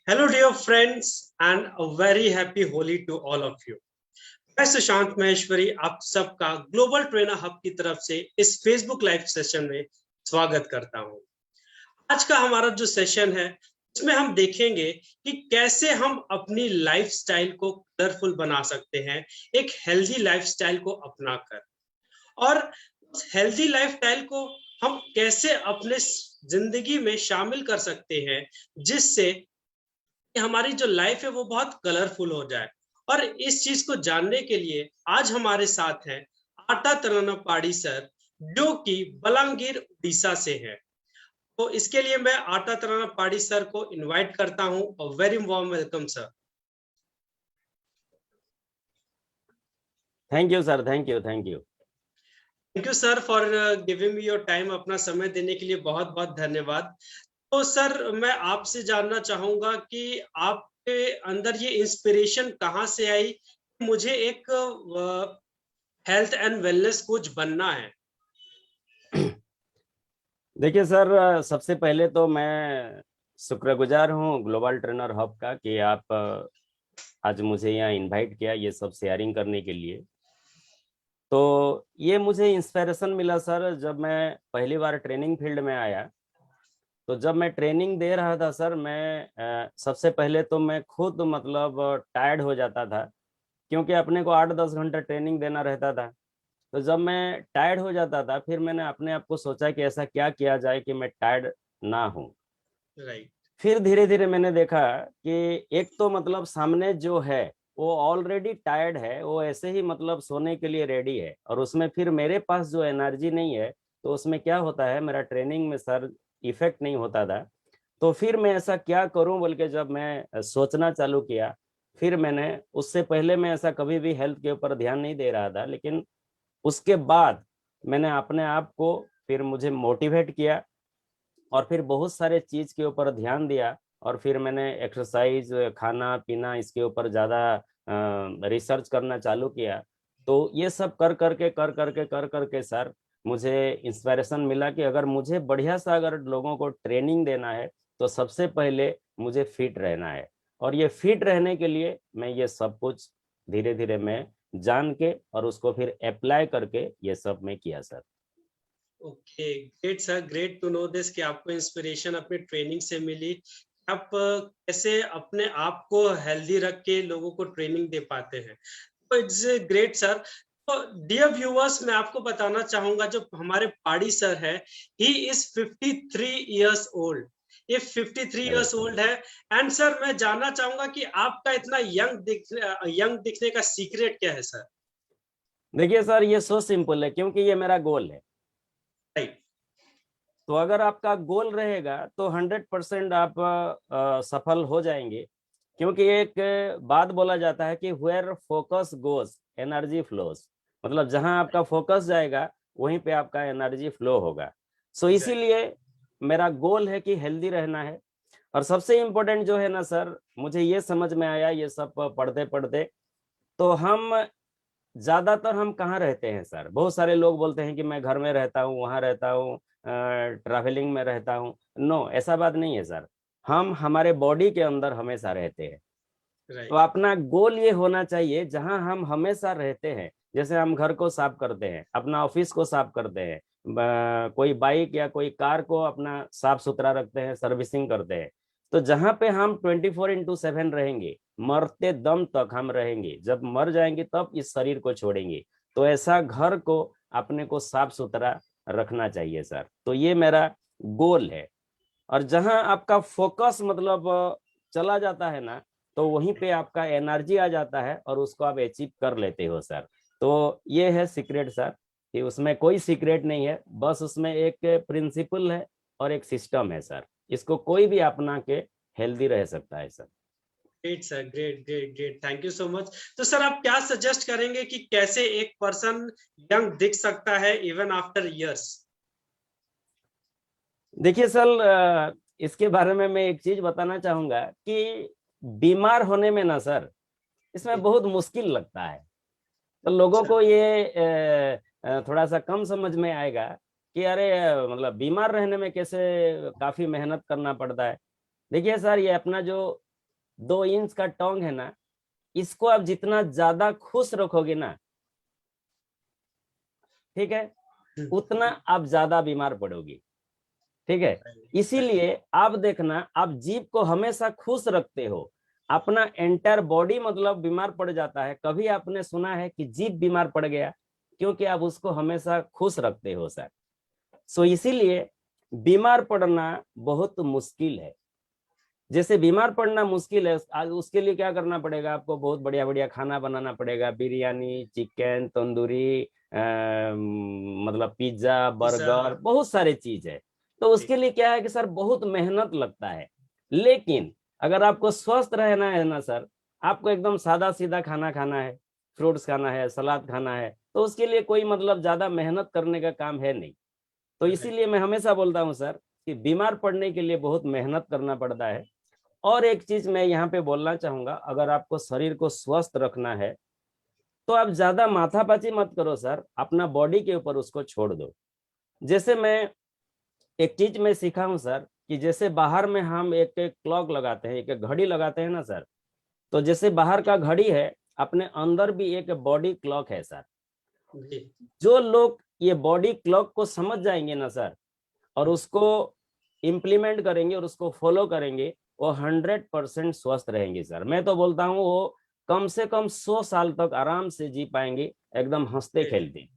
Hello, dear friends, and a very happy Holi to all of you. मैं सुशांत महेश्वरी आप सबका global trainer hub की तरफ से इस फेसबुक लाइव सेशन में स्वागत करता हूं। आज का हमारा जो सेशन है उसमें हम देखेंगे कि कैसे हम अपनी लाइफस्टाइल को कलरफुल बना सकते हैं, एक हेल्दी लाइफस्टाइल को अपनाकर, और उस हेल्दी लाइफस्टाइल को हम कैसे अपने जिंदगी में शामिल कर सकते हैं जिससे हमारी जो लाइफ है वो बहुत कलरफुल हो जाए। और इस चीज को जानने के लिए आज हमारे साथ हैं आटा तराना पाड़ी सर, जो कि बलांगीर उड़ीसा से हैं। तो इसके लिए मैं आटा तराना पाड़ी सर को इनवाइट करता हूं। Very warm welcome sir. Thank you sir, thank you thank you sir for giving me your time. अपना समय देने के लिए बहुत बहुत धन्यवाद। तो सर, मैं आपसे जानना चाहूंगा कि आपके अंदर ये इंस्पिरेशन कहाँ से आई, मुझे एक हेल्थ एंड वेलनेस कोच बनना है। देखिए सर, सबसे पहले तो मैं शुक्रगुजार हूँ ग्लोबल ट्रेनर हब का कि आप आज मुझे यहाँ इनवाइट किया ये सब शेयरिंग करने के लिए। तो ये मुझे इंस्पिरेशन मिला सर जब मैं पहली बार ट्रेनिंग फील्ड में आया। तो जब मैं ट्रेनिंग दे रहा था सर, मैं सबसे पहले तो मैं खुद मतलब टायर्ड हो जाता था, क्योंकि अपने को 8-10 घंटा ट्रेनिंग देना रहता था। तो जब मैं टायर्ड हो जाता था, फिर मैंने अपने आप को सोचा कि ऐसा क्या किया जाए कि मैं टायर्ड ना हूं। राइट। फिर धीरे धीरे मैंने देखा कि एक तो मतलब सामने जो है वो ऑलरेडी टायर्ड है, वो ऐसे ही मतलब सोने के लिए रेडी है, और उसमें फिर मेरे पास जो एनर्जी नहीं है, तो उसमें क्या होता है, मेरा ट्रेनिंग में सर इफेक्ट नहीं होता था। तो फिर मैं ऐसा क्या करूं बोल के जब मैं सोचना चालू किया, फिर मैंने, उससे पहले मैं ऐसा कभी भी हेल्थ के ऊपर ध्यान नहीं दे रहा था, लेकिन उसके बाद मैंने अपने आप को, फिर मुझे मोटिवेट किया और फिर बहुत सारे चीज के ऊपर ध्यान दिया, और फिर मैंने एक्सरसाइज, खाना पीना, इसके ऊपर ज्यादा रिसर्च करना चालू किया। तो ये सब कर करके सर मुझे इंस्पिरेशन मिला कि अगर मुझे बढ़िया सा अगर लोगों को ट्रेनिंग देना है, तो सबसे पहले मुझे फिट रहना है। और ये फिट रहने के लिए मैं ये सब कुछ धीरे धीरे मैं जान के और उसको फिर अप्लाई करके ये सब मैं किया sir. Okay, great sir, great to know this कि आपको इंस्पिरेशन अपने ट्रेनिंग से मिली। आप कैसे अपने आप को हेल्दी रख के लोगों को ट्रेनिंग दे पाते हैं। तो इट्स ग्रेट सर। तो डियर व्यूअर्स, मैं आपको बताना चाहूंगा, जो हमारे पाड़ी सर है, ही इज 53 इयर्स ओल्ड। ये 53 अरे इयर्स ओल्ड है। एंड सर, मैं जानना चाहूंगा कि आपका इतना यंग दिखने का सीक्रेट क्या है सर। देखिए सर, ये सो सिंपल है, क्योंकि ये मेरा गोल है। राइट। तो अगर आपका गोल रहेगा तो 100% आप सफल हो जाएंगे। क्योंकि एक बात बोला जाता है कि where focus goes energy flows, मतलब जहां आपका फोकस जाएगा वहीं पे आपका एनर्जी फ्लो होगा। So exact. इसीलिए मेरा गोल है कि हेल्दी रहना है। और सबसे इम्पोर्टेंट जो है ना सर, मुझे ये समझ में आया ये सब पढ़ते पढ़ते, तो ज्यादातर हम कहाँ रहते हैं सर, बहुत सारे लोग बोलते हैं कि मैं घर में रहता हूँ, वहां रहता हूँ, ट्रैवलिंग में रहता हूँ। नो, ऐसा बात नहीं है सर। हम हमारे बॉडी के अंदर हमेशा रहते हैं। तो राइट। अपना गोल ये होना चाहिए जहां हम हमेशा रहते हैं, जैसे हम घर को साफ करते हैं, अपना ऑफिस को साफ करते हैं, कोई बाइक या कोई कार को अपना साफ सुथरा रखते हैं, सर्विसिंग करते हैं। तो जहां पे हम 24/7 रहेंगे, मरते दम तक हम रहेंगे, जब मर जाएंगे तब इस शरीर को छोड़ेंगे। तो ऐसा घर को अपने को साफ सुथरा रखना चाहिए सर। तो ये मेरा गोल है। और जहां आपका फोकस मतलब चला जाता है ना, तो वहीं पे आपका एनर्जी आ जाता है और उसको आप अचीव कर लेते हो सर। तो ये है सीक्रेट सर, कि उसमें कोई सीक्रेट नहीं है, बस उसमें एक प्रिंसिपल है और एक सिस्टम है सर। इसको कोई भी अपना के हेल्दी रह सकता है sir. Great sir, great great great, thank you so much. तो सर, आप क्या सजेस्ट करेंगे कि कैसे एक पर्सन यंग दिख सकता है इवन आफ्टर इयर्स। देखिए सर, इसके बारे में मैं एक चीज बताना चाहूंगा कि बीमार होने में ना सर, इसमें बहुत मुश्किल लगता है। तो लोगों अच्छा। को ये थोड़ा सा कम समझ में आएगा कि अरे मतलब बीमार रहने में कैसे काफी मेहनत करना पड़ता है। देखिए सर, ये अपना जो 2 इंच का टोंग है ना, इसको आप जितना ज्यादा खुश रखोगे ना, ठीक है, उतना आप ज्यादा बीमार पड़ोगे। ठीक है, इसीलिए आप देखना, आप जीभ को हमेशा खुश रखते हो, अपना एंटायर बॉडी मतलब बीमार पड़ जाता है। कभी आपने सुना है कि जीभ बीमार पड़ गया? क्योंकि आप उसको हमेशा खुश रखते हो सर। सो इसीलिए बीमार पड़ना बहुत मुश्किल है। जैसे बीमार पड़ना मुश्किल है, आज उसके लिए क्या करना पड़ेगा आपको? बहुत बढ़िया बढ़िया खाना बनाना पड़ेगा, बिरयानी, चिकन, तंदूरी, मतलब पिज्जा, बर्गर, बहुत सारे चीज है। तो उसके लिए क्या है कि सर बहुत मेहनत लगता है। लेकिन अगर आपको स्वस्थ रहना है ना सर, आपको एकदम सादा सीधा खाना खाना है, फ्रूट्स खाना है, सलाद खाना है, तो उसके लिए कोई मतलब ज्यादा मेहनत करने का काम है नहीं। तो इसीलिए मैं हमेशा बोलता हूँ सर कि बीमार पड़ने के लिए बहुत मेहनत करना पड़ता है। और एक चीज मैं यहाँ पे बोलना चाहूंगा, अगर आपको शरीर को स्वस्थ रखना है तो आप ज्यादा माथापच्ची मत करो सर, अपना बॉडी के ऊपर उसको छोड़ दो। जैसे मैं एक चीज मैं सीखा हूं सर, कि जैसे बाहर में हम एक एक क्लॉक लगाते हैं, एक एक घड़ी लगाते हैं ना सर, तो जैसे बाहर का घड़ी है, अपने अंदर भी एक बॉडी क्लॉक है सर। जो लोग ये बॉडी क्लॉक को समझ जाएंगे ना सर, और उसको इम्प्लीमेंट करेंगे और उसको फॉलो करेंगे, वो 100% स्वस्थ रहेंगे सर। मैं तो बोलता हूँ वो कम से कम 100 साल तक आराम से जी पाएंगे, एकदम हंसते खेलते।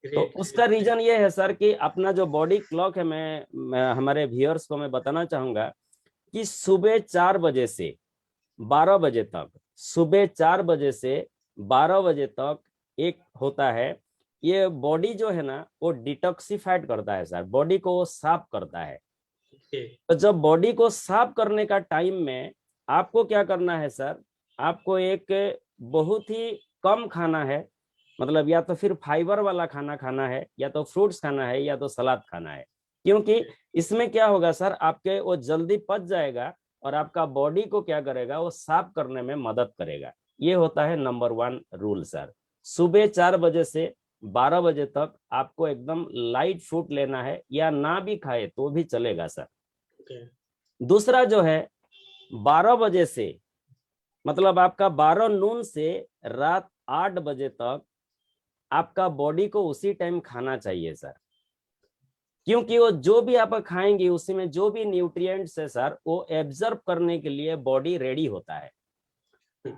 तो उसका रीजन ये है सर कि अपना जो बॉडी क्लॉक है, मैं हमारे व्यूअर्स को मैं बताना चाहूंगा कि सुबह 4 बजे से 12 बजे तक, सुबह 4 बजे से 12 बजे तक एक होता है, ये बॉडी जो है ना वो डिटॉक्सिफाइड करता है सर, बॉडी को वो साफ करता है। तो जब बॉडी को साफ करने का टाइम में आपको क्या करना है सर, आपको एक बहुत ही कम खाना है, मतलब या तो फिर फाइबर वाला खाना खाना है, या तो फ्रूट्स खाना है, या तो सलाद खाना है। क्योंकि इसमें क्या होगा सर, आपके वो जल्दी पच जाएगा और आपका बॉडी को क्या करेगा, वो साफ करने में मदद करेगा। ये होता है नंबर 1 रूल सर। सुबह 4 बजे से 12 बजे तक आपको एकदम लाइट फूड लेना है, या ना भी खाए तो भी चलेगा सर। दूसरा जो है, 12 बजे से मतलब आपका 12 नून से रात 8 बजे तक आपका बॉडी को उसी टाइम खाना चाहिए सर। क्योंकि वो जो भी आप खाएंगे उसी में जो भी न्यूट्रिएंट्स है सर, वो एब्जॉर्ब करने के लिए बॉडी रेडी होता है।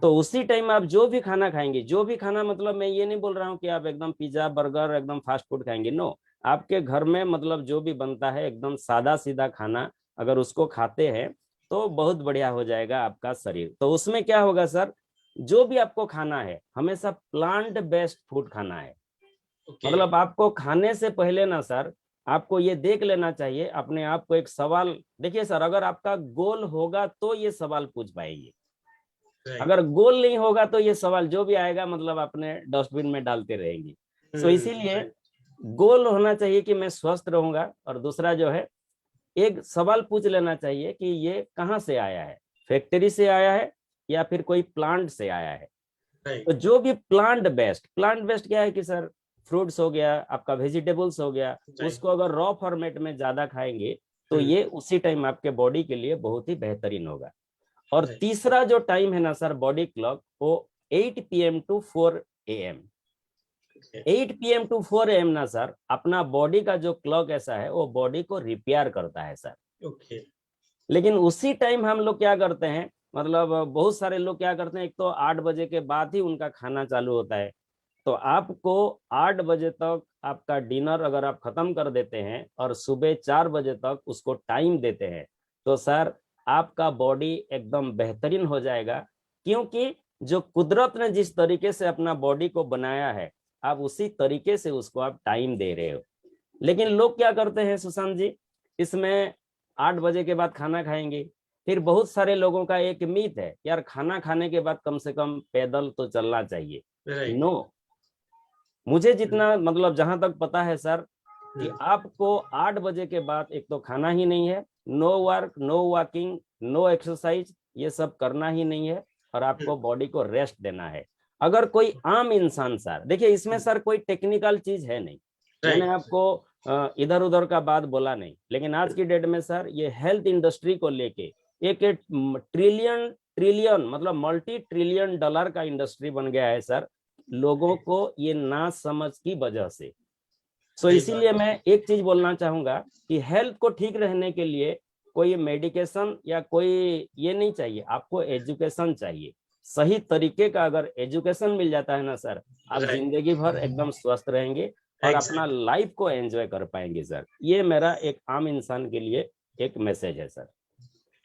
तो उसी टाइम आप जो भी खाना खाएंगे, जो भी खाना मतलब मैं ये नहीं बोल रहा हूँ कि आप एकदम पिज्जा बर्गर एकदम फास्ट फूड खाएंगे, नो। आपके घर में मतलब जो भी बनता है एकदम सादा सीधा खाना, अगर उसको खाते हैं तो बहुत बढ़िया हो जाएगा आपका शरीर। तो उसमें क्या होगा सर, जो भी आपको खाना है हमेशा प्लांट बेस्ड फूड खाना है। मतलब आपको खाने से पहले ना सर, आपको ये देख लेना चाहिए अपने आप को, एक सवाल देखिए सर, अगर आपका गोल होगा तो ये सवाल पूछ पाएंगे, अगर गोल नहीं होगा तो ये सवाल जो भी आएगा मतलब अपने डस्टबिन में डालते रहेंगे। सो इसीलिए गोल होना चाहिए कि मैं स्वस्थ रहूंगा, और दूसरा जो है, एक सवाल पूछ लेना चाहिए कि ये कहाँ से आया है, फैक्ट्री से आया है या फिर कोई प्लांट से आया है। तो जो भी प्लांट बेस्ड क्या है कि सर, फ्रूट्स हो गया, आपका वेजिटेबल्स हो गया, उसको अगर रॉ फॉर्मेट में ज्यादा खाएंगे तो ये उसी टाइम आपके बॉडी के लिए बहुत ही बेहतरीन होगा। और तीसरा जो टाइम है ना सर, बॉडी क्लॉक, वो 8 PM to 4 AM। 8 PM to 4 AM ना सर, अपना बॉडी का जो क्लॉक ऐसा है वो बॉडी को रिपेयर करता है सर। लेकिन उसी टाइम हम लोग क्या करते हैं, मतलब बहुत सारे लोग क्या करते हैं, एक तो 8 बजे के बाद ही उनका खाना चालू होता है। तो आपको 8 बजे तक आपका डिनर अगर आप खत्म कर देते हैं और सुबह 4 बजे तक उसको टाइम देते हैं, तो सर आपका बॉडी एकदम बेहतरीन हो जाएगा। क्योंकि जो कुदरत ने जिस तरीके से अपना बॉडी को बनाया है, आप उसी तरीके से उसको आप टाइम दे रहे हो। लेकिन लोग क्या करते हैं सुशांत जी, इसमें 8 बजे के बाद खाना खाएंगे, फिर बहुत सारे लोगों का एक मीथ है, यार खाना खाने के बाद कम से कम पैदल तो चलना चाहिए। नो, मुझे जितना मतलब जहां तक पता है सर, कि आपको 8 बजे के बाद एक तो खाना ही नहीं है, no work, no walking, no exercise, ये सब करना ही नहीं है, और आपको बॉडी को रेस्ट देना है। अगर कोई आम इंसान सर, देखिए इसमें सर कोई टेक्निकल चीज है नहीं, मैंने आपको इधर उधर का बात बोला नहीं, लेकिन आज की डेट में सर ये हेल्थ इंडस्ट्री को लेके एक ट्रिलियन ट्रिलियन मतलब मल्टी ट्रिलियन डॉलर का इंडस्ट्री बन गया है सर, लोगों को ये ना समझ की वजह से। सो सही इसीलिए बात। मैं एक चीज बोलना चाहूंगा कि हेल्थ को ठीक रहने के लिए कोई मेडिकेशन या कोई ये नहीं चाहिए, आपको एजुकेशन चाहिए। सही तरीके का अगर एजुकेशन मिल जाता है ना सर, आप राइट। जिंदगी भर एकदम स्वस्थ रहेंगे और अपना एग्जैक्ट। लाइफ को एंजॉय कर पाएंगे सर। ये मेरा एक आम इंसान के लिए एक मैसेज है sir.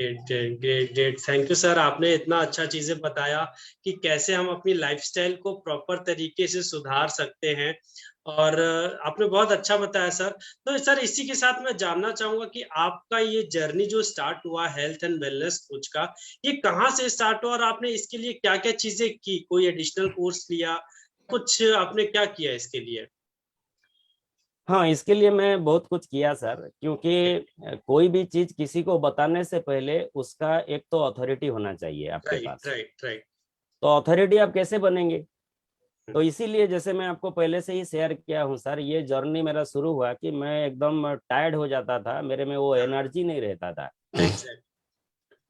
Great great great great, thank you sir, आपने इतना अच्छा चीजें बताया कि कैसे हम अपनी लाइफस्टाइल को प्रॉपर तरीके से सुधार सकते हैं। और आपने बहुत अच्छा बताया सर। तो सर इसी के साथ मैं जानना चाहूंगा कि आपका ये जर्नी जो स्टार्ट हुआ हेल्थ एंड वेलनेस कोच का, ये कहाँ से स्टार्ट हुआ और आपने इसके लिए क्या क्या चीजें की, कोई एडिशनल कोर्स लिया, कुछ आपने क्या किया इसके लिए? हाँ, इसके लिए मैं बहुत कुछ किया सर, क्योंकि कोई भी चीज किसी को बताने से पहले उसका एक तो अथॉरिटी होना चाहिए आपके राइट पास। Right right. तो अथॉरिटी आप कैसे बनेंगे? तो इसीलिए जैसे मैं आपको पहले से ही शेयर किया हूँ सर, ये जर्नी मेरा शुरू हुआ कि मैं एकदम टायर्ड हो जाता था, मेरे में वो एनर्जी नहीं रहता था। एग्जैक्ट।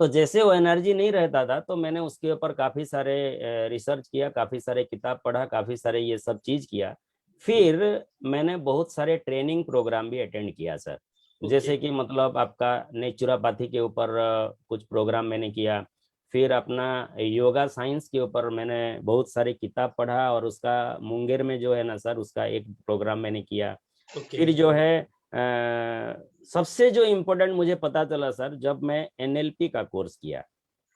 तो जैसे वो एनर्जी नहीं रहता था तो मैंने उसके ऊपर काफी सारे रिसर्च किया, काफी सारे किताब पढ़ा, काफी सारे ये सब चीज किया। फिर मैंने बहुत सारे ट्रेनिंग प्रोग्राम भी अटेंड किया सर। ओके। जैसे कि मतलब आपका नेचुरोपैथी के ऊपर कुछ प्रोग्राम मैंने किया। फिर अपना योगा साइंस के ऊपर मैंने बहुत सारी किताब पढ़ा और उसका मुंगेर में जो है ना सर, उसका एक प्रोग्राम मैंने किया। ओके। फिर जो है सबसे जो इम्पोर्टेंट मुझे पता चला सर, जब मैं एनएलपी का कोर्स किया।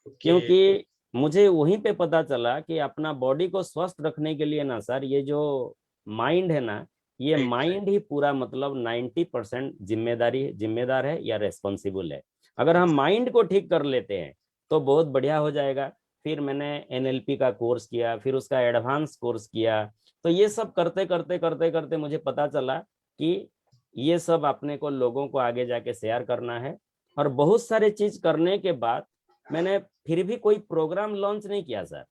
ओके। क्योंकि मुझे वहीं पे पता चला कि अपना बॉडी को स्वस्थ रखने के लिए ना सर, ये जो माइंड है ना, ये राइट राइट। माइंड ही पूरा मतलब 90% जिम्मेदार है या रेस्पॉन्सिबल है। अगर हम माइंड को ठीक कर लेते हैं तो बहुत बढ़िया हो जाएगा। फिर मैंने एनएलपी का कोर्स किया, फिर उसका एडवांस कोर्स किया। तो ये सब करते करते करते करते मुझे पता चला कि ये सब अपने को लोगों को आगे जाके शेयर करना है। और बहुत सारे चीज करने के बाद मैंने फिर भी कोई प्रोग्राम लॉन्च नहीं किया सर।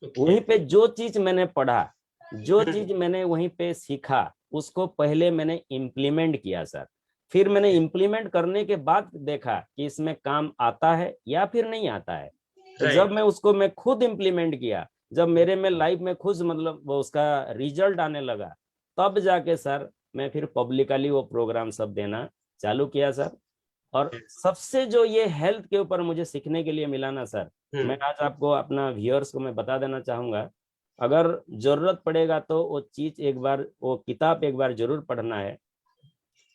ओके। वहीं पे जो चीज मैंने पढ़ा, जो चीज मैंने वहीं पे सीखा, उसको पहले मैंने इम्प्लीमेंट किया सर। फिर मैंने इम्प्लीमेंट करने के बाद देखा कि इसमें काम आता है या फिर नहीं आता है। तो जब राइट। मैं खुद इम्प्लीमेंट किया, जब मेरे में लाइफ में खुद मतलब वो उसका रिजल्ट आने लगा, तब जाके सर मैं फिर पब्लिकली वो प्रोग्राम सब देना चालू किया सर। और सबसे जो ये हेल्थ के ऊपर मुझे सीखने के लिए मिला ना सर, मैं आज आपको अपना व्यूअर्स को मैं बता देना चाहूंगा। अगर जरूरत पड़ेगा तो वो चीज एक बार, वो किताब एक बार जरूर पढ़ना है।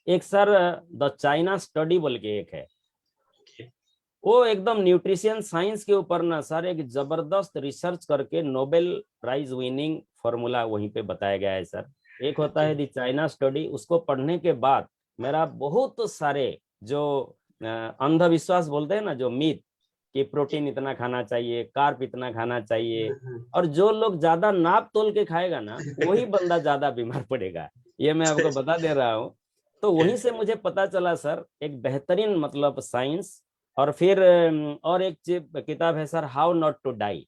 एक सर द चाइना स्टडी बोल के एक है, वो एकदम न्यूट्रिशन साइंस के ऊपर ना सर एक जबरदस्त रिसर्च करके नोबेल प्राइज विनिंग फॉर्मूला वहीं पे बताया गया है सर। एक होता ओके। है द चाइना स्टडी, उसको पढ़ने के बाद मेरा बहुत सारे जो अंधविश्वास बोलते हैं ना, जो मीथ, कि प्रोटीन इतना खाना चाहिए, कार्ब इतना खाना चाहिए, और जो लोग ज्यादा नाप तोल के खाएगा ना वही बंदा ज्यादा बीमार पड़ेगा, ये मैं आपको बता दे रहा हूँ। तो वहीं से मुझे पता चला सर एक बेहतरीन मतलब साइंस। और फिर और एक किताब है sir, how not to die,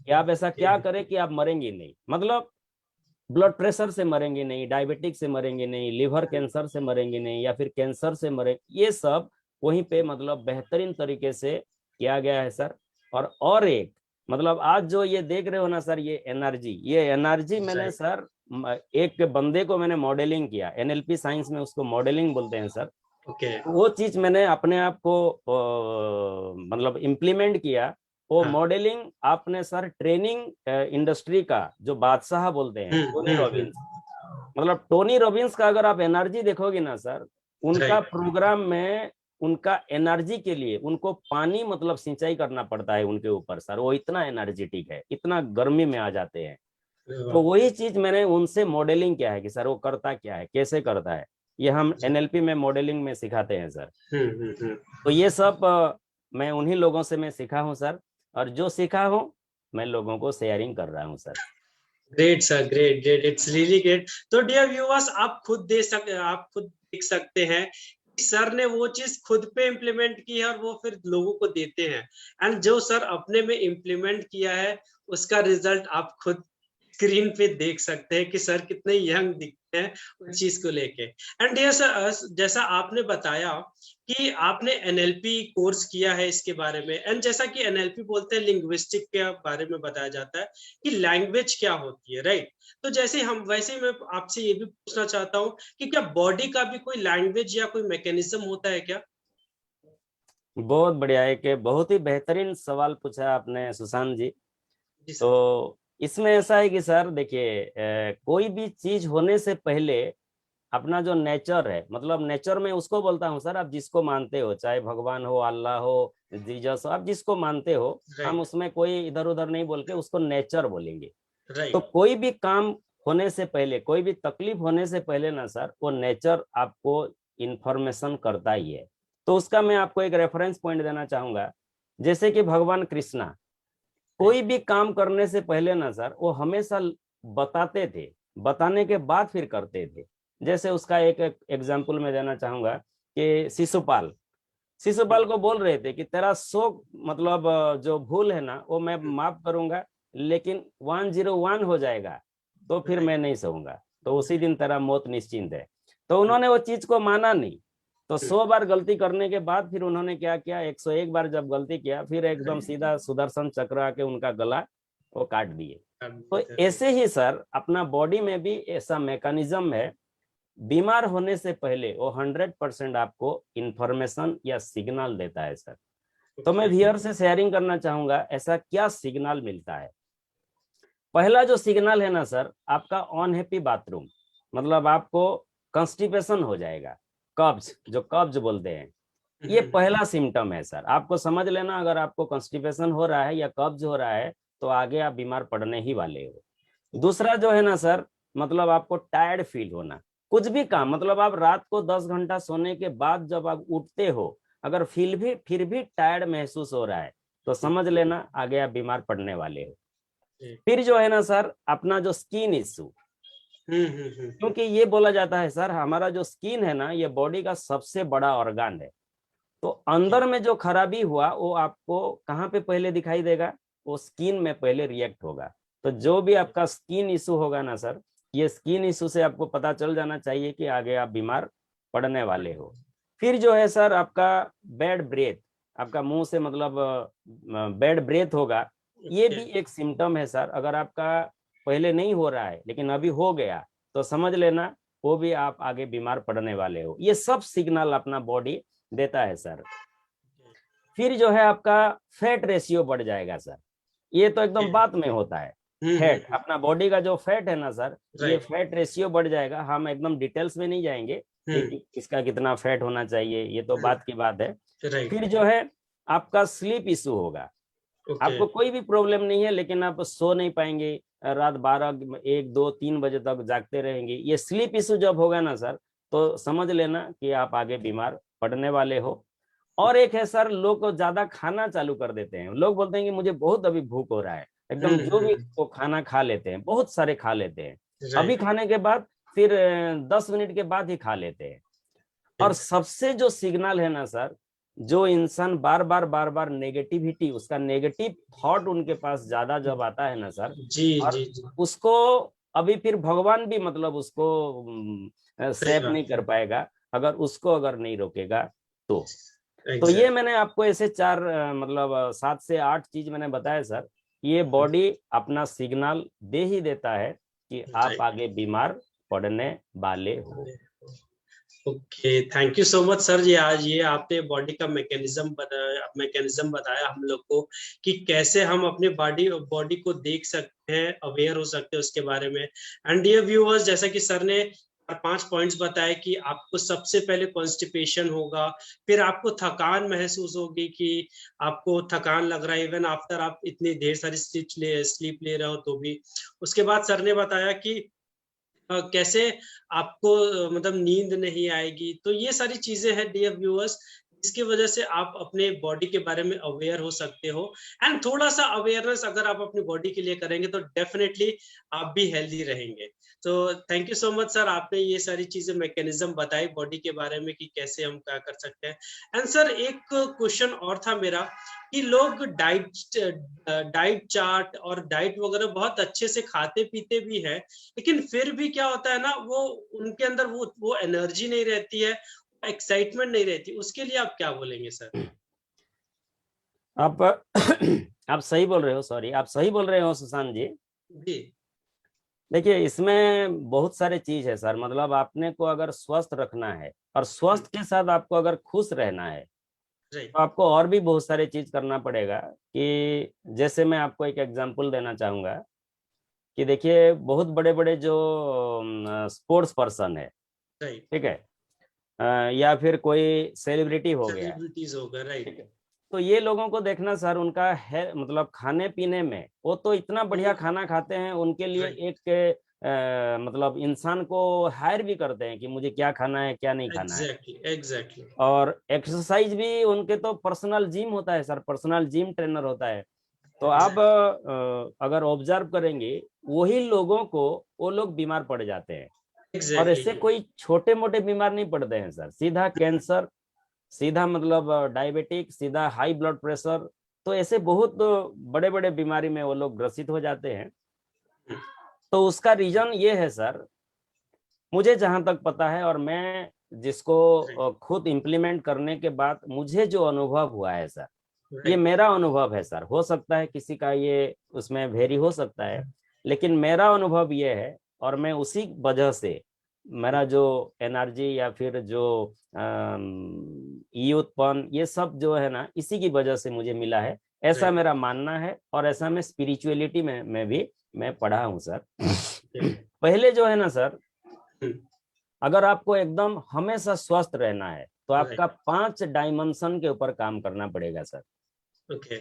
कि आप ऐसा क्या करें कि आप मरेंगे नहीं। मतलब ब्लड प्रेशर से मरेंगे नहीं, डायबिटिक से मरेंगे नहीं, लिवर कैंसर से मरेंगे नहीं, या फिर कैंसर से मरे, ये सब वहीं पे मतलब बेहतरीन तरीके से किया गया है सर। और एक मतलब आज जो ये देख रहे हो ना सर, ये एनर्जी मैंने राइट। सर एक बंदे को मैंने मॉडलिंग किया, एनएलपी साइंस में उसको मॉडलिंग बोलते हैं सर। ओके। वो चीज मैंने अपने आप को मतलब इम्प्लीमेंट किया। वो हाँ। मॉडलिंग आपने सर ट्रेनिंग इंडस्ट्री का जो बादशाह बोलते हैं टोनी हम्म। रॉबिन्स, मतलब टोनी रॉबिन्स का अगर आप एनर्जी देखोगे ना सर, उनका राइट। प्रोग्राम में उनका एनर्जी के लिए उनको पानी मतलब सिंचाई करना पड़ता है उनके ऊपर सर, वो इतना एनर्जेटिक है, इतना गर्मी में आ जाते हैं। तो वही चीज मैंने उनसे मॉडलिंग किया है कि सर वो करता क्या है, कैसे करता है। ये हम एनएलपी में मॉडलिंग में सिखाते हैं सर। हम्म। तो ये सब मैं उन्हीं लोगों से मैं सीखा हूँ सर, और जो सीखा हूँ मैं लोगों को शेयरिंग कर रहा हूँ sir. Great sir, great great, it's really great. तो डियर व्यूअर्स, आप खुद देख सकते हैं कि सर ने वो चीज खुद पे इम्प्लीमेंट की है और वो फिर लोगों को देते हैं। एंड जो सर अपने में इम्प्लीमेंट किया है उसका रिजल्ट आप खुद स्क्रीन पे देख सकते हैं कि सर कितने यंग दिखते हैं उस चीज को लेके। एंड डियर सर, जैसा आपने बताया कि आपने एनएलपी कोर्स किया है इसके बारे में, एंड जैसा कि एनएलपी बोलते हैं लिंग्विस्टिक के बारे में बताया जाता है कि लैंग्वेज क्या होती है, राइट। तो जैसे हम वैसे ही मैं आपसे ये भी पूछना चाहता हूँ कि क्या बॉडी का भी कोई लैंग्वेज या कोई मैकेनिज्म होता है क्या? बहुत बढ़िया, एक बहुत ही बेहतरीन सवाल पूछा आपने सुशांत जी। जी सर। तो इसमें ऐसा है कि सर देखिए, कोई भी चीज होने से पहले अपना जो नेचर है, मतलब नेचर में उसको बोलता हूँ सर, आप जिसको मानते हो, चाहे भगवान हो, अल्लाह हो, जीसस हो, आप जिसको मानते हो, हम राइट। उसमें कोई इधर उधर नहीं बोल के उसको नेचर बोलेंगे। तो राइट। कोई भी काम होने से पहले, कोई भी तकलीफ होने से पहले ना सर, वो नेचर आपको इंफॉर्मेशन करता ही है। तो उसका मैं आपको एक रेफरेंस पॉइंट देना चाहूंगा। जैसे कि भगवान कृष्णा कोई भी काम करने से पहले ना सर, वो हमेशा बताते थे, बताने के बाद फिर करते थे। जैसे उसका एक एग्जाम्पल मैं देना चाहूंगा कि शिशुपाल शिशुपाल को बोल रहे थे कि तेरा 100 मतलब जो भूल है ना वो मैं माफ करूंगा, लेकिन 101 हो जाएगा तो फिर राइट। मैं नहीं सहूंगा, तो उसी दिन तेरा मौत निश्चिंत है। तो उन्होंने वो चीज को माना नहीं। तो 100 बार गलती करने के बाद फिर उन्होंने क्या किया, 101 बार जब गलती किया, फिर एकदम सीधा सुदर्शन चक्र आके उनका गला वो काट दिए। तो ऐसे ही सर अपना बॉडी में भी ऐसा मैकेनिज्म है, बीमार होने से पहले वो 100% आपको इंफॉर्मेशन या सिग्नल देता है सर। तो मैं व्यूअर से शेयरिंग करना चाहूंगा ऐसा क्या सिग्नल मिलता है। पहला जो सिग्नल है ना सर, आपका अनहैप्पी बाथरूम, मतलब आपको कंस्टिपेशन हो जाएगा, कब्ज, जो कब्ज बोलते हैं, ये पहला सिम्टम है सर। आपको समझ लेना, अगर आपको कंस्टिपेशन हो रहा है या कब्ज हो रहा है तो आगे आप बीमार पड़ने ही वाले हो। दूसरा जो है ना सर, मतलब आपको टायर्ड फील होना, कुछ भी काम, मतलब आप रात को 10 घंटा सोने के बाद जब आप उठते हो, अगर फिर भी टायर्ड महसूस हो रहा है तो समझ लेना आगे आप बीमार पड़ने वाले हो। फिर जो है ना सर, अपना जो स्किन इश्यू, क्योंकि ये बोला जाता है सर हमारा जो स्किन है ना, ये बॉडी का सबसे बड़ा ऑर्गन है। तो अंदर में जो खराबी हुआ वो आपको कहाँ पे पहले दिखाई देगा, वो स्किन में पहले रिएक्ट होगा। तो जो भी आपका स्किन इशू होगा ना सर, ये स्किन इशू से आपको पता चल जाना चाहिए कि आगे आप बीमार पड़ने वाले हो। फिर जो है सर आपका बैड ब्रेथ, आपका मुंह से मतलब बैड ब्रेथ होगा, ये भी एक सिम्टम है सर। अगर आपका पहले नहीं हो रहा है लेकिन अभी हो गया तो समझ लेना वो भी आप आगे बीमार पड़ने वाले हो। ये सब सिग्नल अपना बॉडी देता है सर। फिर जो है आपका फैट रेशियो बढ़ जाएगा सर, ये तो एकदम बात में होता है। फैट, अपना बॉडी का जो फैट है ना सर, ये फैट रेशियो बढ़ जाएगा। हम एकदम डिटेल्स में नहीं जाएंगे कि किसका कितना फैट होना चाहिए, ये तो बात की बात है। फिर जो है आपका स्लीप इशू होगा। आपको कोई भी प्रॉब्लम नहीं है लेकिन आप सो नहीं पाएंगे, रात 12, 1, 2, 3 बजे तक जागते रहेंगे। ये स्लीप इशू जब होगा ना सर, तो समझ लेना कि आप आगे बीमार पड़ने वाले हो। और एक है सर, लोग ज्यादा खाना चालू कर देते हैं। लोग बोलते हैं कि मुझे बहुत अभी भूख हो रहा है, एकदम जो भी वो खाना खा लेते हैं, बहुत सारे खा लेते हैं। अभी खाने के बाद फिर 10 मिनट के बाद ही खा लेते हैं। और सबसे जो सिग्नल है ना सर, जो इंसान बार बार नेगेटिविटी, उसका नेगेटिव थॉट उनके पास ज्यादा जब आता है ना सर, और उसको अभी फिर भगवान भी मतलब उसको सेव नहीं कर पाएगा अगर उसको अगर नहीं रोकेगा तो ये मैंने आपको ऐसे 4 मतलब 7 से 8 चीज मैंने बताया सर। ये बॉडी अपना सिग्नल दे ही देता है कि आप आगे बीमार पड़ने वाले हो। Okay, thank you so much sir. जी आज ये आपने बॉडी का मैकेनिज्म बताया हम लोग को कि कैसे हम अपने बॉडी को देख सकते हैं, अवेयर हो सकते हैं उसके बारे में। एंड डियर व्यूअर्स, जैसा कि सर ने 5 पॉइंट्स बताए कि आपको सबसे पहले कॉन्स्टिपेशन होगा, फिर आपको थकान महसूस होगी कि आपको थकान लग रहा है इवन आफ्टर आप इतनी देर सारी स्लीप ले रहे हो तो भी। उसके बाद सर ने बताया कि कैसे आपको मतलब नींद नहीं आएगी। तो ये सारी चीजें हैं डियर व्यूअर्स, जिसकी वजह से आप अपने बॉडी के बारे में अवेयर हो सकते हो। एंड थोड़ा सा अवेयरनेस अगर आप अपनी बॉडी के लिए करेंगे तो डेफिनेटली आप भी हेल्दी रहेंगे। तो thank you so much sir, आपने ये सारी चीजें मैकेनिज्म बताई बॉडी के बारे में कि कैसे हम क्या कर सकते हैं। एंड सर एक क्वेश्चन और था मेरा कि लोग डाइट चार्ट और डाइट वगैरह बहुत अच्छे से खाते पीते भी है, लेकिन फिर भी क्या होता है ना, वो उनके अंदर वो एनर्जी नहीं रहती है, एक्साइटमेंट नहीं रहती, उसके लिए आप क्या बोलेंगे सर? आप आप सही बोल रहे हो, सॉरी, आप सही बोल रहे हो सुशांत जी। जी। देखिए, इसमें बहुत सारे चीज है सर। मतलब आपने को अगर स्वस्थ रखना है और स्वस्थ के साथ आपको अगर खुश रहना है, राइट। तो आपको और भी बहुत सारे चीज करना पड़ेगा। कि जैसे मैं आपको एक एग्जांपल देना चाहूंगा कि देखिए, बहुत बड़े बड़े जो स्पोर्ट्स पर्सन है, राइट। ठीक है, या फिर कोई सेलिब्रिटी हो गया, सेलिब्रिटीज होगा, ठीक राइट। है, तो ये लोगों को देखना सर, उनका है मतलब खाने पीने में वो तो इतना बढ़िया खाना खाते हैं, उनके लिए राइट। एक मतलब इंसान को हायर भी करते हैं कि मुझे क्या खाना है क्या नहीं खाना है। Exactly, exactly. और एक्सरसाइज भी उनके तो पर्सनल जिम होता है सर, पर्सनल जिम ट्रेनर होता है। तो आप अगर ऑब्जर्व करेंगे, वही लोगों को वो लोग बीमार पड़ जाते हैं। और एग्जैक्टली। ऐसे कोई छोटे मोटे बीमार नहीं पड़ते हैं सर, सीधा कैंसर, सीधा मतलब डायबिटिक, सीधा हाई ब्लड प्रेशर। तो ऐसे बहुत बड़े बड़े बीमारी में वो लोग ग्रसित हो जाते हैं। तो उसका रीजन ये है सर, मुझे जहां तक पता है, और मैं जिसको खुद इम्प्लीमेंट करने के बाद मुझे जो अनुभव हुआ है सर, ये राइट। मेरा अनुभव है सर। हो सकता है किसी का ये उसमें वेरी हो सकता है, लेकिन मेरा अनुभव ये है। और मैं उसी वजह से मेरा जो एनर्जी या फिर जो यूथपन, ये सब जो है ना, इसी की वजह से मुझे मिला है, ऐसा राइट। मेरा मानना है। और ऐसा मैं स्पिरिचुअलिटी में भी मैं पढ़ा हूँ सर। पहले जो है ना सर, अगर आपको एकदम हमेशा स्वस्थ रहना है, तो आपका राइट। 5 डायमेंशन के ऊपर काम करना पड़ेगा सर। ओके।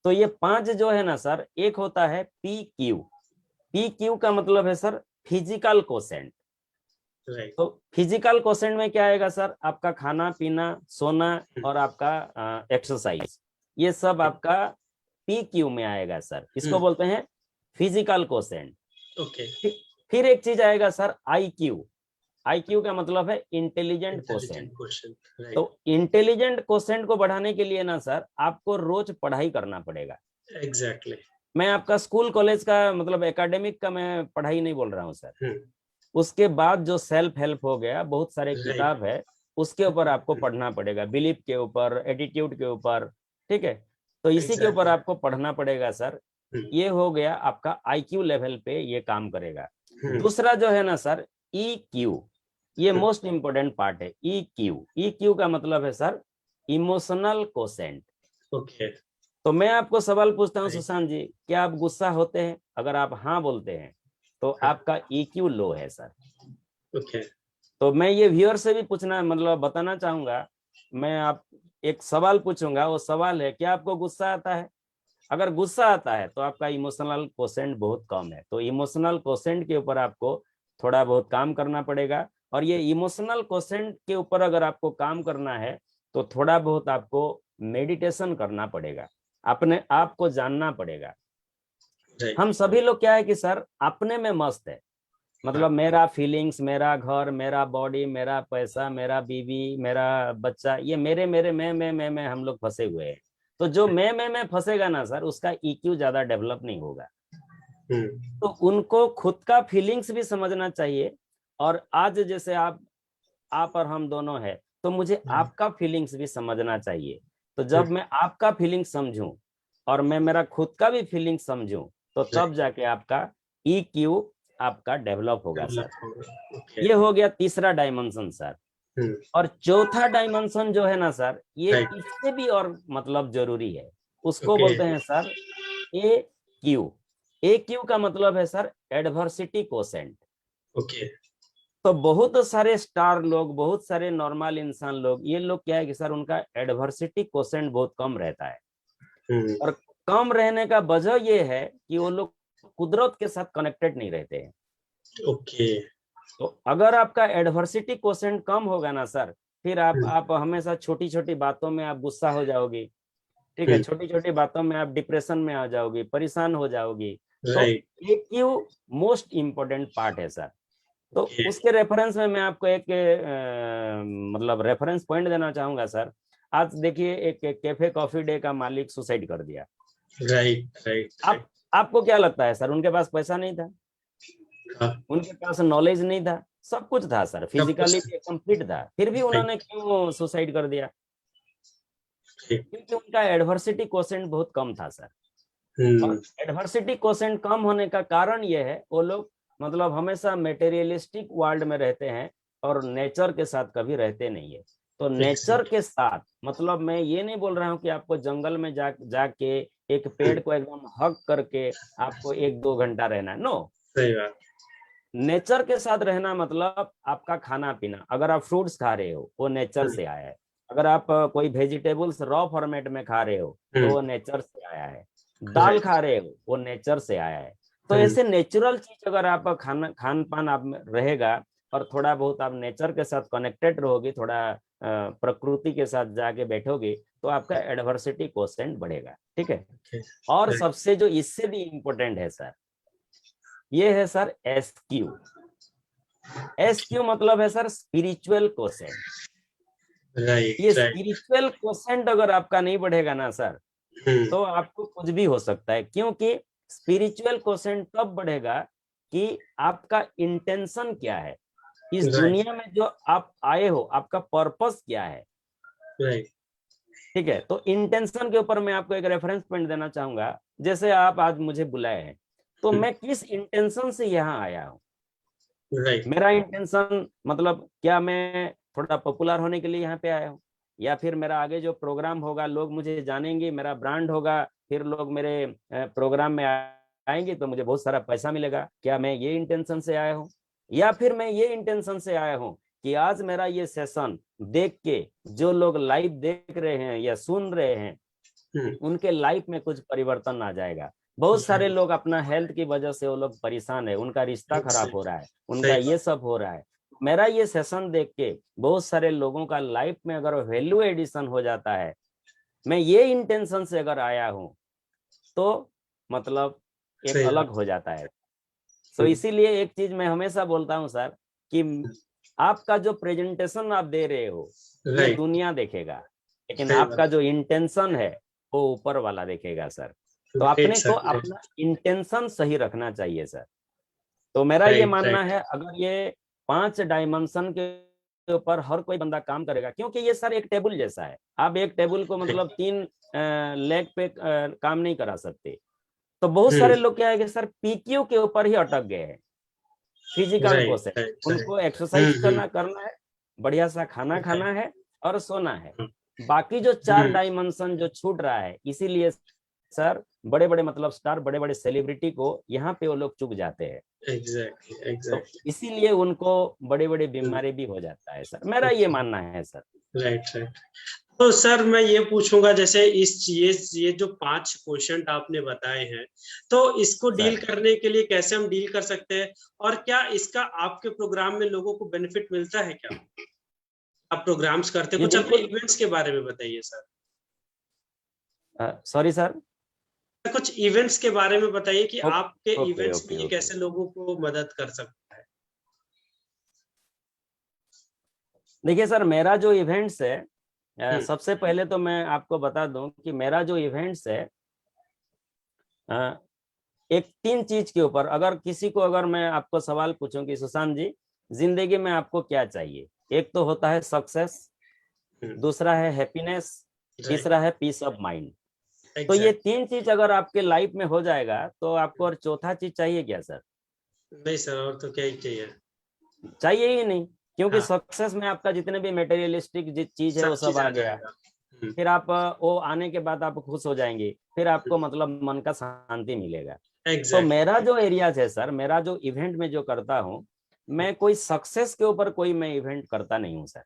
तो ये 5 जो है ना सर, एक होता है PQ। PQ का मतलब है सर फिजिकल कोसेंट। राइट। तो फिजिकल कोसेंट में क्या आएगा सर, आपका खाना पीना, सोना और आपका एक्सरसाइज, ये सब आपका PQ में आएगा सर। इसको बोलते हैं फिजिकल कोसेंट। ओके। फिर एक चीज आएगा सर, IQ। IQ का मतलब है इंटेलिजेंट इंटेलिजेंट कोसेंट। क्वेश्चन। तो राइट। इंटेलिजेंट कोसेंट को बढ़ाने के लिए ना सर, आपको रोज पढ़ाई करना पड़ेगा। एग्जैक्टली। मैं आपका स्कूल कॉलेज का मतलब एकेडमिक का मैं पढ़ाई नहीं बोल रहा हूँ सर। उसके बाद जो सेल्फ हेल्प हो गया, बहुत सारे राइट। किताब है, उसके ऊपर आपको पढ़ना पड़ेगा, बिलीफ के ऊपर, एटीट्यूड के ऊपर, ठीक है। तो इसी के ऊपर एग्जैक्टली। आपको पढ़ना पड़ेगा सर। ये हो गया आपका IQ लेवल पे ये काम करेगा। दूसरा जो है ना सर, EQ, ये मोस्ट इंपोर्टेंट पार्ट है। EQ का मतलब है सर इमोशनल कोसेंट। ओके। तो मैं आपको सवाल पूछता हूँ राइट। सुशांत जी, क्या आप गुस्सा होते हैं? अगर आप हाँ बोलते हैं, तो आपका EQ लो है सर। ओके। तो मैं ये व्यूअर से भी पूछना मतलब बताना चाहूंगा, मैं आप एक सवाल पूछूंगा, वो सवाल है, क्या आपको गुस्सा आता है? अगर गुस्सा आता है तो आपका इमोशनल कोसेंट बहुत कम है। तो इमोशनल कोसेंट के ऊपर आपको थोड़ा बहुत काम करना पड़ेगा। और ये इमोशनल कोसेंट के ऊपर अगर आपको काम करना है, तो थोड़ा बहुत आपको मेडिटेशन करना पड़ेगा, अपने आप को जानना पड़ेगा। हम सभी लोग क्या है कि सर अपने में मस्त है, मतलब मेरा फीलिंग्स, मेरा घर, मेरा बॉडी, मेरा पैसा, मेरा बीवी, मेरा बच्चा, ये मेरे मेरे मैं हम लोग फंसे हुए हैं। तो जो मैं फंसेगा ना सर, उसका EQ ज्यादा डेवलप नहीं होगा। तो उनको खुद का फीलिंग्स भी समझना चाहिए। और आज जैसे आप और हम दोनों है, तो मुझे आपका फीलिंग्स भी समझना चाहिए। तो जब मैं आपका फीलिंग्स समझूं और मैं मेरा खुद का भी फीलिंग्स समझूं, तो तब जाके आपका EQ आपका डेवलप होगा सर। ये हो गया तीसरा डायमेंशन सर। और चौथा डायमेंशन जो है ना सर, ये इससे भी और मतलब जरूरी है। उसको बोलते हैं सर AQ का मतलब है सर एडवर्सिटी कोसेंट। ओके। तो बहुत सारे स्टार लोग, बहुत सारे नॉर्मल इंसान लोग, ये लोग क्या है कि सर उनका एडवर्सिटी कोसेंट बहुत कम रहता है। और कम रहने का वजह ये है कि वो लोग कुदरत के साथ कनेक्टेड नहीं रहते हैं। ओके। तो अगर आपका एडवर्सिटी कोसेंट कम होगा ना सर, फिर आप हमेशा छोटी छोटी बातों में आप गुस्सा हो जाओगी, ठीक है, छोटी छोटी बातों में आप डिप्रेशन में आ जाओगी, परेशान हो जाओगी। तो right. EQ most important part है सर। तो उसके रेफरेंस में मैं आपको एक मतलब रेफरेंस पॉइंट देना चाहूंगा सर। आज देखिए, एक कैफे कॉफी डे का मालिक सुसाइड कर दिया। राइट। राइट। आपको क्या लगता है सर, उनके पास पैसा नहीं था? उनके पास नॉलेज नहीं था? सब कुछ था सर, सब फिजिकली कुछ भी एकदम फिट था, फिर भी right, उन्होंने क्यों सुसाइड कर दिया? ठीक। क्योंकि उनका एडवर्सिटी कोसेंट बहुत कम था सर। और एडवर्सिटी कोसेंट कम होने का कारण यह है, वो लोग मतलब हमेशा मेटेरियलिस्टिक वर्ल्ड में रहते हैं और नेचर के साथ कभी रहते नहीं है। तो नेचर एग्जैक्ट। के साथ मतलब मैं ये नहीं बोल रहा हूँ कि आपको जंगल में जाके एक पेड़ को एकदम हग करके आपको 1-2 घंटा रहना है, नो। सही बात। नेचर के साथ रहना मतलब आपका खाना पीना, अगर आप फ्रूट्स खा रहे हो वो नेचर से आया है, अगर आप कोई वेजिटेबल्स रॉ फॉर्मेट में खा रहे हो तो वो नेचर से आया है, दाल राइट। खा रहे हो वो नेचर से आया है। तो ऐसे नेचुरल चीज अगर आप खान पान आप में रहेगा और थोड़ा बहुत आप नेचर के साथ कनेक्टेड रहोगे, थोड़ा प्रकृति के साथ जाके बैठोगे, तो आपका एडवर्सिटी कोसेंट बढ़ेगा, ठीक है। और सबसे जो इससे भी इम्पोर्टेंट है सर, ये है सर SQ। SQ मतलब है सर स्पिरिचुअल कोसेंट। ये राइट राइट। स्पिरिचुअल कोसेंट अगर आपका नहीं बढ़ेगा ना सर, तो आपको कुछ भी हो सकता है, क्योंकि स्पिरिचुअल कोसेंट तब बढ़ेगा कि आपका इंटेंशन क्या है इस राइट दुनिया में, जो आप आए हो आपका पर्पस क्या है, राइट। ठीक है। तो इंटेंशन के ऊपर मैं आपको एक रेफरेंस पॉइंट देना चाहूंगा। जैसे आप आज मुझे बुलाए हैं, तो मैं किस इंटेंशन से यहाँ आया हूँ? राइट मेरा इंटेंशन मतलब क्या मैं थोड़ा पॉपुलर होने के लिए यहाँ पे आया हूँ, या फिर मेरा आगे जो प्रोग्राम होगा लोग मुझे जानेंगे, मेरा ब्रांड होगा, फिर लोग मेरे प्रोग्राम में आएंगे तो मुझे बहुत सारा पैसा मिलेगा, क्या मैं ये इंटेंशन से आया हूँ? या फिर मैं ये इंटेंशन से आया हूँ कि आज मेरा ये सेशन देख के जो लोग लाइव देख रहे हैं या सुन रहे हैं उनके लाइफ में कुछ परिवर्तन आ जाएगा। बहुत सारे लोग अपना हेल्थ की वजह से वो लोग परेशान है, उनका रिश्ता खराब हो रहा है, उनका सही ये बात। सब हो रहा है। मेरा ये सेशन देख के बहुत सारे लोगों का लाइफ में अगर वैल्यू एडिशन हो जाता है, मैं ये इंटेंशन से अगर आया हूं, तो मतलब एक सही अलग बात। हो जाता है। तो इसीलिए एक चीज मैं हमेशा बोलता हूं सर, कि आपका जो प्रेजेंटेशन आप दे रहे हो ये राइट। दुनिया देखेगा, लेकिन सही आपका बात। जो इंटेंशन है वो ऊपर वाला देखेगा सर। तो ग्रेट अपने को सर, ग्रेट। अपना इंटेंशन सही रखना चाहिए सर। तो मेरा ये राइट मानना राइट। है, अगर ये 5 डायमेंशन के ऊपर हर कोई बंदा काम करेगा, क्योंकि ये सर एक टेबल जैसा है, आप एक टेबल को मतलब 3 लेग पे काम नहीं करा सकते। तो बहुत सारे लोग क्या है कि सर PQ के ऊपर ही अटक गए हैं, physical right quotient. Right right. उनको एक्सरसाइज करना करना है, बढ़िया सा खाना खाना है और सोना है। बाकी जो 4 डायमेंशन जो छूट रहा है, इसीलिए सर बड़े बड़े मतलब स्टार, बड़े बड़े सेलिब्रिटी को यहाँ पे वो लोग चूक जाते हैं। एग्जैक्टली तो एग्जैक्टली। इसीलिए उनको बड़ी बड़ी बीमारी भी हो जाता है सर, मेरा ये मानना है सर। Right right. तो सर मैं ये पूछूंगा, जैसे ये जो 5 क्वेश्चन आपने बताए हैं, तो इसको डील सर करने के लिए कैसे हम डील कर सकते हैं, और क्या इसका आपके प्रोग्राम में लोगों को बेनिफिट मिलता है क्या? आप प्रोग्राम्स करते हैं, ये कुछ अपने बिल्कुल, इवेंट्स के बारे में बताइए सर। Sorry sir. कुछ इवेंट्स के बारे में बताइए कि आपके ओके इवेंट्स में ओके ये ओके। कैसे लोगों को मदद कर सकता है। देखिए सर, मेरा जो इवेंट्स है, हम्म। सबसे पहले तो मैं आपको बता दूं कि मेरा जो इवेंट्स है, एक 3 चीज के ऊपर, अगर किसी को अगर मैं आपको सवाल पूछूं कि सुशांत जी जिंदगी में आपको क्या चाहिए, एक तो होता है सक्सेस, दूसरा है हैप्पीनेस, राइट। तीसरा है पीस ऑफ माइंड। तो ये एग्जैक्ट। 3 चीज अगर आपके लाइफ में हो जाएगा तो आपको और चौथा चीज चाहिए क्या सर? नहीं सर, और तो क्या ही चाहिए। चाहिए ही नहीं, क्योंकि हाँ, सक्सेस में आपका जितने भी मेटेरियलिस्टिक चीज है वो सब सब चीज आ आ गया। जाएगा। फिर आप वो आने के बाद आप खुश हो जाएंगे, फिर आपको मतलब मन का शांति मिलेगा। तो एग्जैक्टली। मेरा जो एरियाज है सर, मेरा जो इवेंट में जो करता हूँ, मैं कोई सक्सेस के ऊपर कोई मैं इवेंट करता नहीं हूँ सर।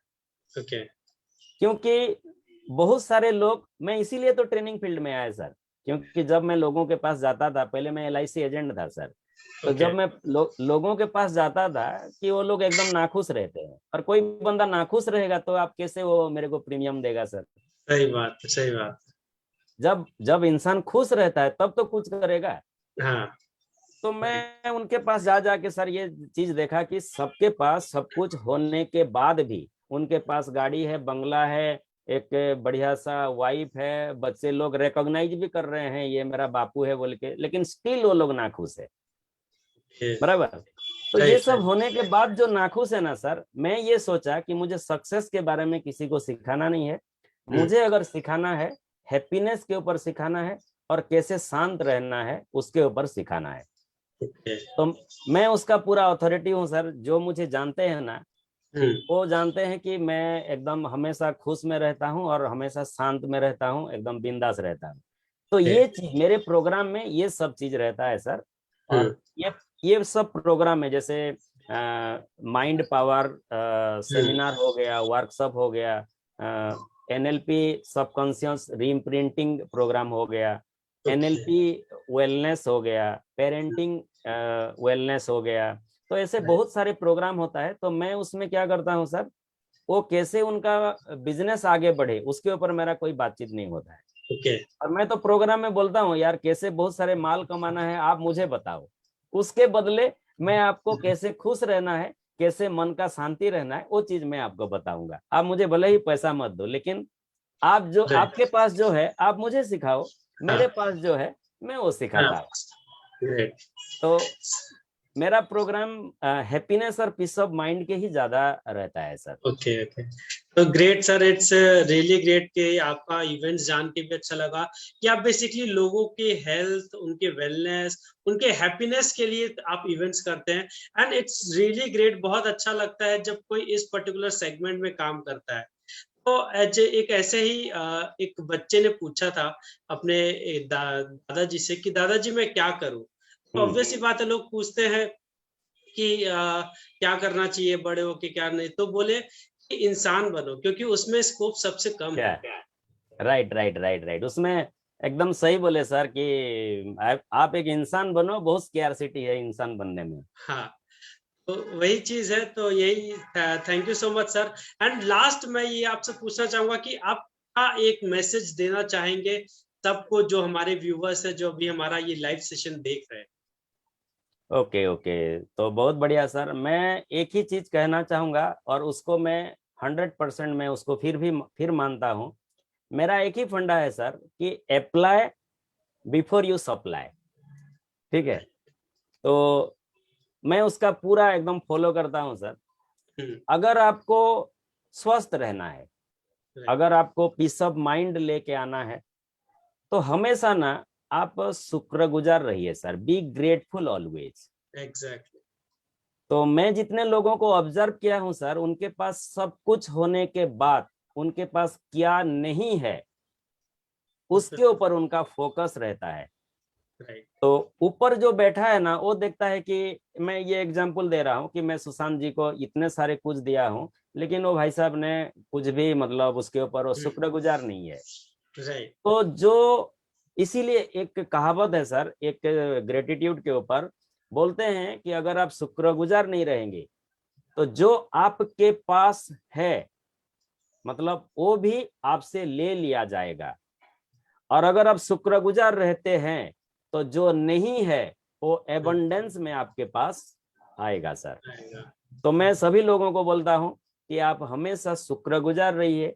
ओके। क्योंकि बहुत सारे लोग, मैं इसीलिए तो ट्रेनिंग फील्ड में आया सर, क्योंकि जब मैं लोगों के पास जाता था, पहले मैं LIC एजेंट था सर। तो ओके। जब मैं लोगों के पास जाता था कि वो लोग एकदम नाखुश रहते हैं, और कोई बंदा नाखुश रहेगा तो आप कैसे वो मेरे को प्रीमियम देगा सर? सही बात है, सही बात। जब जब इंसान खुश रहता है तब तो कुछ करेगा। हाँ। तो मैं उनके पास जा जाके सर ये चीज देखा कि सबके पास सब कुछ होने के बाद भी, उनके पास गाड़ी है, बंगला है, एक बढ़िया सा वाइफ है, बच्चे लोग रिकॉग्नाइज भी कर रहे हैं ये मेरा बापू है बोल के, लेकिन स्टिल वो लोग ना खुश है, ये बराबर। तो ये राइट सब राइट। होने के बाद जो नाखुश है ना सर, मैं ये सोचा कि मुझे सक्सेस के बारे में किसी को सिखाना नहीं है, मुझे अगर सिखाना है हैप्पीनेस के ऊपर सिखाना है और कैसे शांत रहना है उसके ऊपर सिखाना है। ओके। तो मैं उसका पूरा अथॉरिटी हूँ सर। जो मुझे जानते हैं ना हम्म। वो जानते हैं कि मैं एकदम हमेशा खुश में रहता हूँ और हमेशा शांत में रहता हूँ, एकदम बिंदास रहता हूँ। तो ओके। ये चीज मेरे प्रोग्राम में ये सब चीज रहता है सर। हम्म। और ये सब प्रोग्राम है, जैसे माइंड पावर हम्म। सेमिनार हो गया, वर्कशॉप हो गया, एनएलपी सबकॉन्शियस रीइम्प्रिंटिंग प्रोग्राम हो गया, ओके। एनएलपी वेलनेस हो गया, पेरेंटिंग वेलनेस हो गया। तो ऐसे राइट। बहुत सारे प्रोग्राम होता है। तो मैं उसमें क्या करता हूँ सर, वो कैसे उनका बिजनेस आगे बढ़े उसके ऊपर मेरा कोई बातचीत नहीं होता है। ओके। और मैं तो प्रोग्राम में बोलता हूँ यार कैसे बहुत सारे माल कमाना है आप मुझे बताओ, उसके बदले मैं आपको कैसे खुश रहना है, कैसे मन का शांति रहना है वो चीज मैं आपको बताऊंगा। आप मुझे भले ही पैसा मत दो, लेकिन आप जो राइट। आपके पास जो है आप मुझे सिखाओ, हाँ मेरे पास जो है मैं वो हाँ। सिखाता हूँ। ग्रेट। तो मेरा प्रोग्राम हैप्पीनेस और पीस ऑफ माइंड के ही ज्यादा रहता है सर। Okay okay. तो great sir, it's really great कि आपका इवेंट्स जान के भी अच्छा लगा कि आप बेसिकली लोगों के हेल्थ, उनके वेलनेस, उनके हैप्पीनेस के लिए आप इवेंट्स करते हैं। एंड इट्स रियली ग्रेट, बहुत अच्छा लगता है जब कोई इस पर्टिकुलर सेगमेंट में काम करता है। तो एज एक ऐसे ही एक बच्चे ने पूछा था अपने दादाजी से कि दादाजी मैं क्या करूं। तो हम्म। ऑब्वियस सी बात है, लोग पूछते हैं कि क्या करना चाहिए बड़े होके, क्या नहीं। तो बोले कि इंसान बनो, क्योंकि उसमें स्कोप सबसे कम क्या? है। Right right right right. उसमें एकदम सही बोले सर कि आप एक इंसान बनो, बहुत स्कैर्सिटी है इंसान बनने में। हाँ, तो वही चीज है। तो यही, thank you so much sir. And last मैं ये आपसे पूछना चाहूंगा कि आपका एक मैसेज देना चाहेंगे सबको, जो हमारे व्यूवर्स है, जो अभी हमारा ये लाइव सेशन देख रहे हैं। Okay okay. तो बहुत बढ़िया सर, मैं एक ही चीज कहना चाहूंगा और उसको मैं 100% मैं उसको फिर मानता हूँ। मेरा एक ही फंडा है सर कि अप्लाई बिफोर यू सप्लाई। ठीक है? तो मैं उसका पूरा एकदम फॉलो करता हूँ सर। हम्म। अगर आपको स्वस्थ रहना है, राइट। अगर आपको पीस ऑफ माइंड लेके आना है, तो हमेशा ना आप शुक्रगुजार रहिए sir. Be grateful always. Exactly. तो मैं जितने लोगों को ऑब्जर्व किया हूं सर, उनके पास सब कुछ होने के बाद उनके पास क्या नहीं है उसके ऊपर उनका फोकस रहता है। राइट। तो ऊपर जो बैठा है ना वो देखता है कि मैं ये एग्जांपल दे रहा हूँ कि मैं सुशांत जी को इतने सारे कुछ दिया हूँ, लेकिन वो भाई साहब ने कुछ भी मतलब उसके ऊपर वो शुक्रगुजार नहीं है। राइट। तो जो इसीलिए एक कहावत है सर, एक ग्रेटिट्यूड के ऊपर बोलते हैं कि अगर आप शुक्रगुजार नहीं रहेंगे तो जो आपके पास है मतलब वो भी आपसे ले लिया जाएगा। और अगर आप शुक्रगुजार रहते हैं तो जो नहीं है वो एबंडेंस में आपके पास आएगा सर। आएगा। तो मैं सभी लोगों को बोलता हूं कि आप हमेशा शुक्रगुजार रहिए।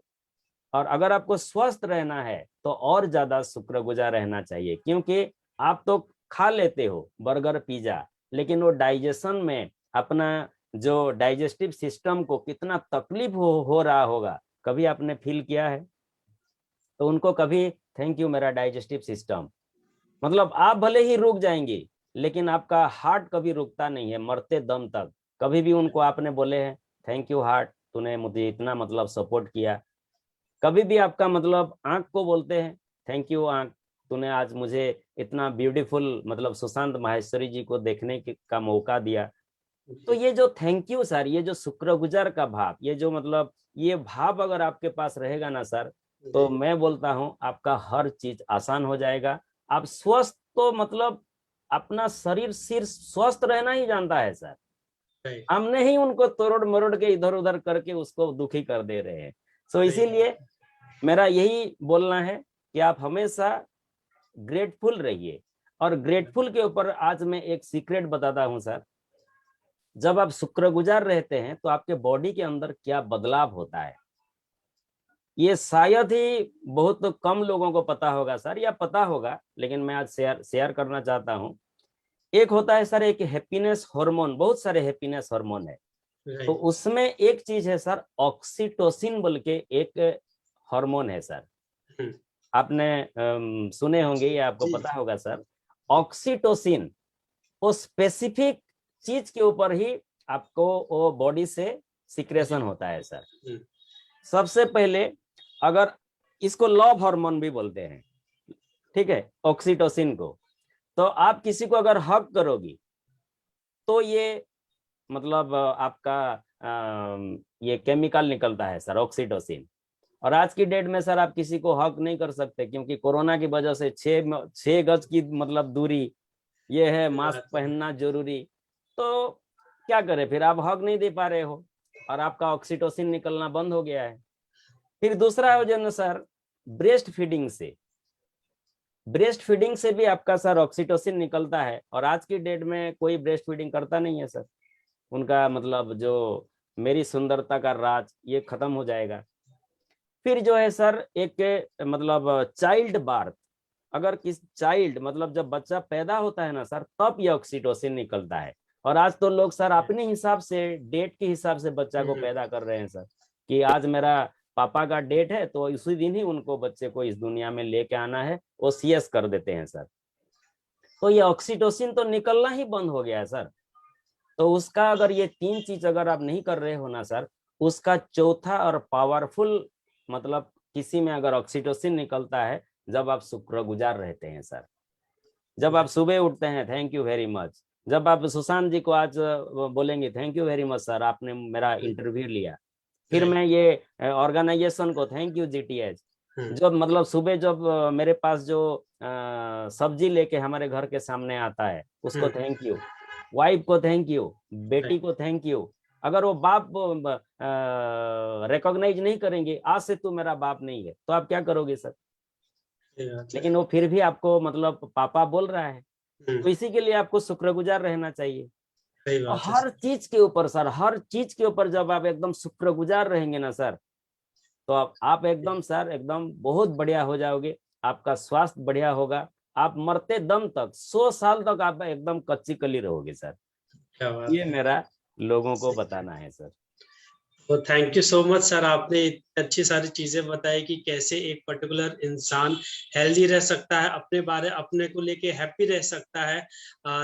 और अगर आपको स्वस्थ रहना है तो और ज्यादा शुक्रगुजार रहना चाहिए, क्योंकि आप तो खा लेते हो बर्गर पिज्जा, लेकिन वो डाइजेशन में अपना जो डाइजेस्टिव सिस्टम को कितना तकलीफ हो रहा होगा, कभी आपने फील किया है? तो उनको कभी थैंक यू मेरा डाइजेस्टिव सिस्टम, मतलब आप भले ही रुक जाएंगे लेकिन आपका हार्ट कभी रुकता नहीं है मरते दम तक। कभी भी उनको आपने बोले हैं थैंक यू हार्ट, तूने मुझे इतना मतलब सपोर्ट किया? कभी भी आपका मतलब आंख को बोलते हैं थैंक यू आंख, तूने आज मुझे इतना ब्यूटीफुल मतलब सुशांत माहेश्वरी जी को देखने का मौका दिया? तो जी। ये जो थैंक यू सर, ये जो शुक्रगुजार का भाव, ये जो मतलब ये भाव अगर आपके पास रहेगा ना सर, तो जी। मैं बोलता हूं आपका हर चीज आसान हो जाएगा। आप स्वस्थ तो मतलब अपना शरीर सिर्फ स्वस्थ रहना ही जानता है सर। राइट। हमने ही उनको तोड़ मरोड़ के इधर उधर करके उसको दुखी कर दे रहे हैं। सो सही बात। इसीलिए मेरा यही बोलना है कि आप हमेशा ग्रेटफुल रहिए। और ग्रेटफुल के ऊपर आज मैं एक सीक्रेट बताता हूं सर। जब आप शुक्रगुजार रहते हैं तो आपके बॉडी के अंदर क्या बदलाव होता है, ये शायद ही बहुत कम लोगों को पता होगा सर, या पता होगा लेकिन मैं आज शेयर शेयर करना चाहता हूं एक होता है सर एक हैप्पीनेस हार्मोन, बहुत सारे हैप्पीनेस हार्मोन है, तो राइट। उसमें एक चीज है सर ऑक्सीटोसिन बोल के एक हार्मोन है सर। हम्म, आपने सुने होंगे या आपको जी। पता होगा सर। ऑक्सीटोसिन वो स्पेसिफिक चीज के ऊपर ही आपको वो बॉडी से सिक्रेशन होता है सर। हम्म, सबसे पहले अगर इसको लव हार्मोन भी बोलते हैं, ठीक है, ऑक्सीटोसिन को। तो आप किसी को अगर हक करोगी तो ये मतलब आपका ये केमिकल निकलता है सर ऑक्सीटोसिन। और आज की डेट में सर आप किसी को हक नहीं कर सकते, क्योंकि कोरोना की वजह से 6 गज की मतलब दूरी, ये है सही मास्क बात है। पहनना जरूरी। तो क्या करें, फिर आप हक नहीं दे पा रहे हो और आपका ऑक्सीटोसिन निकलना बंद हो गया है। फिर दूसरा है जो ना सर ब्रेस्ट फीडिंग से, ब्रेस्ट फीडिंग से भी आपका सर ऑक्सीटोसिन निकलता है। और आज की डेट में कोई ब्रेस्ट फीडिंग करता नहीं है सर। उनका मतलब जो मेरी सुंदरता का राज ये खत्म हो जाएगा। फिर जो है सर एक मतलब चाइल्ड बार्थ, अगर किस चाइल्ड मतलब जब बच्चा पैदा होता है ना सर, तब ये ऑक्सीटोसिन निकलता है। और आज तो लोग सर अपने हिसाब से डेट के हिसाब से बच्चा को हम्म, पैदा कर रहे हैं सर, कि आज मेरा पापा का डेट है तो उसी दिन ही उनको बच्चे को इस दुनिया में लेके आना है, वो सीएस कर देते हैं सर। तो ये ऑक्सीटोसिन तो निकलना ही बंद हो गया है सर। तो उसका अगर ये 3 चीज अगर आप नहीं कर रहे हो ना सर, उसका चौथा और पावरफुल मतलब किसी में अगर ऑक्सीटोसिन निकलता है जब आप शुक्रगुजार रहते हैं सर। जब आप सुबह उठते हैं थैंक यू वेरी मच। जब आप सुशांत जी को आज बोलेंगे thank you very much sir, आपने मेरा इंटरव्यू लिया। फिर राइट। मैं ये ऑर्गेनाइजेशन को थैंक यू जीटीएच। हम्म, जब मतलब सुबह जब मेरे पास जो सब्जी लेके हमारे घर के सामने आता है उसको हम्म, थैंक यू। वाइफ को थैंक यू, बेटी राइट। को थैंक यू। अगर वो बाप रिकॉग्नाइज नहीं करेंगे, आज से तू मेरा बाप नहीं है, तो आप क्या करोगे सर। सही बात है। लेकिन वो फिर भी आपको मतलब पापा बोल रहा है, तो हम्म, इसी के लिए आपको शुक्रगुजार रहना चाहिए। सही बात है हर सर। चीज के ऊपर सर, हर चीज के ऊपर जब आप एकदम शुक्रगुजार रहेंगे ना सर, तो आप एकदम सर एकदम बहुत बढ़िया हो जाओगे। आपका स्वास्थ्य बढ़िया होगा। आप मरते दम तक 100 साल तक आप एकदम कच्ची कली रहोगे सर। क्या बात ये है। मेरा लोगों को सही है। बताना है सर। तो thank you so much sir, आपने इतनी अच्छी सारी चीजें बताई कि कैसे एक पर्टिकुलर इंसान हेल्दी रह सकता है, अपने बारे अपने को लेके हैप्पी रह सकता है।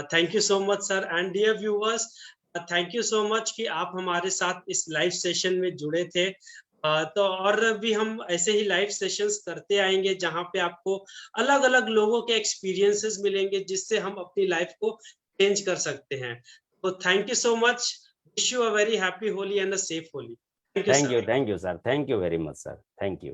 Thank you so much sir. And dear viewers, thank you so much कि आप हमारे साथ इस लाइव सेशन में जुड़े थे। तो और भी हम ऐसे ही लाइव सेशंस करते आएंगे जहां पे आपको अलग अलग लोगों के एक्सपीरियंसेस मिलेंगे जिससे हम अपनी लाइफ को चेंज कर सकते हैं। तो thank you so much. Wish you a very happy Holi and a safe Holi. Thank you, sir. Thank you sir, thank you very much sir, thank you.